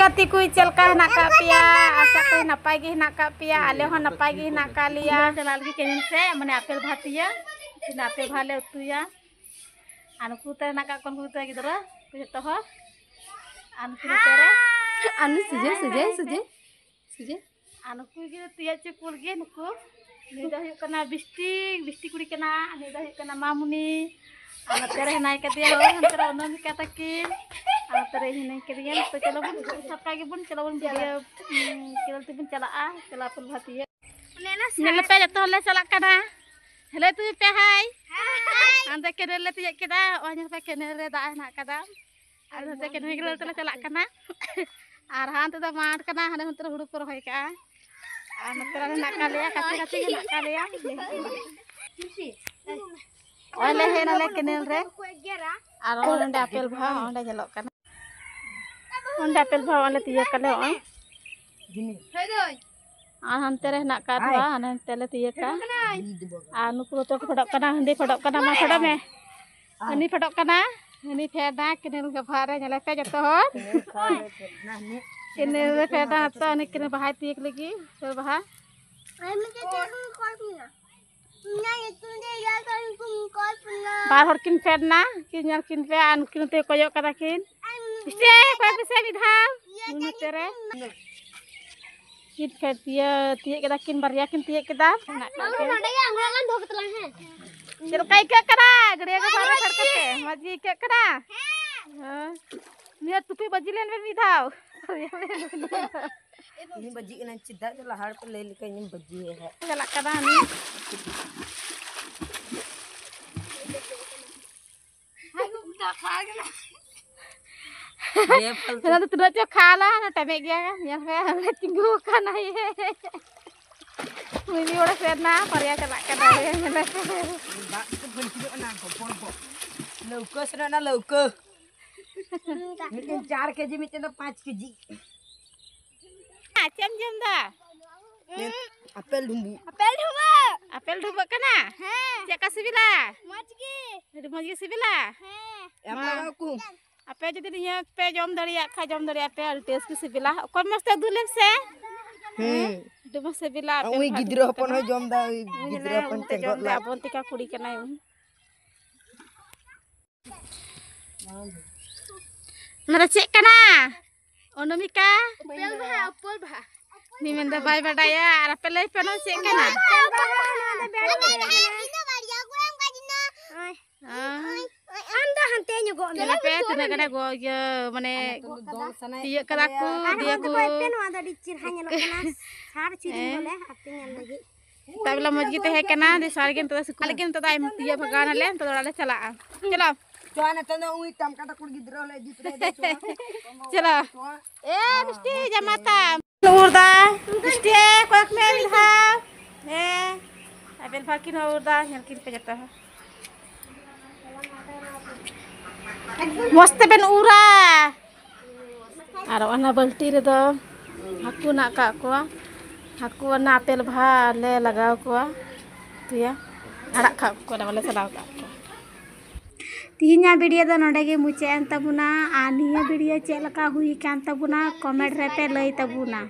गाती को चलका हेना का पिया आशा करी नपाय गे हेना का पिया आले हो नपाय गे हेना का लिया चला लगी केनिन से माने आपेल भातिया तिना आपेल भाले उतुया आनुकु ते हेना का कोन कुते गिदरा तो हो आनुकु तेरे अनु सुजे आनुकु गे तिया चुकुल गे नुकु निदा हुई कना बिस्टी कुड़ी कना निदा हुई कना मामुनी आना तेरे हेनाय का दिया हो तेरे ओनमी का तकिन आना तेरे हिनाय के दिया तो चलो बन सबका के बन चलो बन दिया केवल तुम चला पुल भातिया नेला पे जतो ले चला कना हेले तु पे हाय अंदे केने ले तिया केदा ओने पे केने रे दा हेना कदा आना ते केने गे ले चला कना आर हां तो माठ कना हने हुतर हुडु को रहोय का आना तेरे हेना का लिया काचे हेना का लिया ओले हेना ले केनेल रे आर ओंडे आपेल भा ओंडे जलो कना ओंडे आपेल भा ओले तिया कले ओ जिनी हे दोय आ हनते रे हेना का धवा हनते ले तिया का आ नुकु तो फडक कना हंदी फडक कना मा फडक में हनी फडक कना हनी फेदा केनेल के भारे जले पे जतो हो केनेल रे फेदा तो हनी केने बहाय तिक लगी फिर बहा बार हर किन फेड ना किन यार किन पे आन किन ते कोयो कदा किन इसे कोय पे विधा नु तेरे किन फेड तिये कदा किन बारिया किन तिये कदा ना नडे अंगला लान धोक तला है चल काई के करा गड़िया के बारे फड़कते मजी के करा हां निया तुपी बजिलेन बे विधाव ini baji kena cidak tu lahar pe lele kayaknya baji ya चला कदा नी ना तो तुरा जो खाला ना टमे गया या पे हमने टिंगू खाना ये मुनी ओड़ा सेना परिया चला कदा ये ना bak tu benci na hopor leuke sana leuke mungkin 4 kg mungkin 5 kg चम जम दा apel dumbu apel dhubak kana ce ka sibila moj ge sibila emang aku ape jodi niya pe jom dariya kha jom dariya pe tes ki sibila kon masta dulem se du mas sibila oi gidra hopon hoy jom da gidra hopon tengok la abon tika kudi kana mara cek kana onomika apel bah ni menda bai badaya ara pelai peno cek kana anda hante nyugo mela pe tuna kana go ye mane tiye kala ku dia ku pen ada dicir hanya lokana sar cirin boleh acting yang lagi tabla mojgi te he kana di sargen to sekul lagi to dai tiye bagana le to dale chala chalo Tuan itu na ui tam kata kur gidra le jitre de चलो ए बिस्टी जमाता उर्दा बिस्टी Coke में विधा ए अबेल फाकिन उर्दा हलकिन पे जाता है मस्त Ben उरा आरो अना बल्टी रे दो हाकू ना का को हाकू ना आपेल भा ले लगाव को तुया आड़ा खा को वाले सलाव का तीन वीडियो दो नोडे गे मुचाएन तबुना आ निया वीडियो चेलका हुई कान तबुना कमेंट रे पे लई तबुना।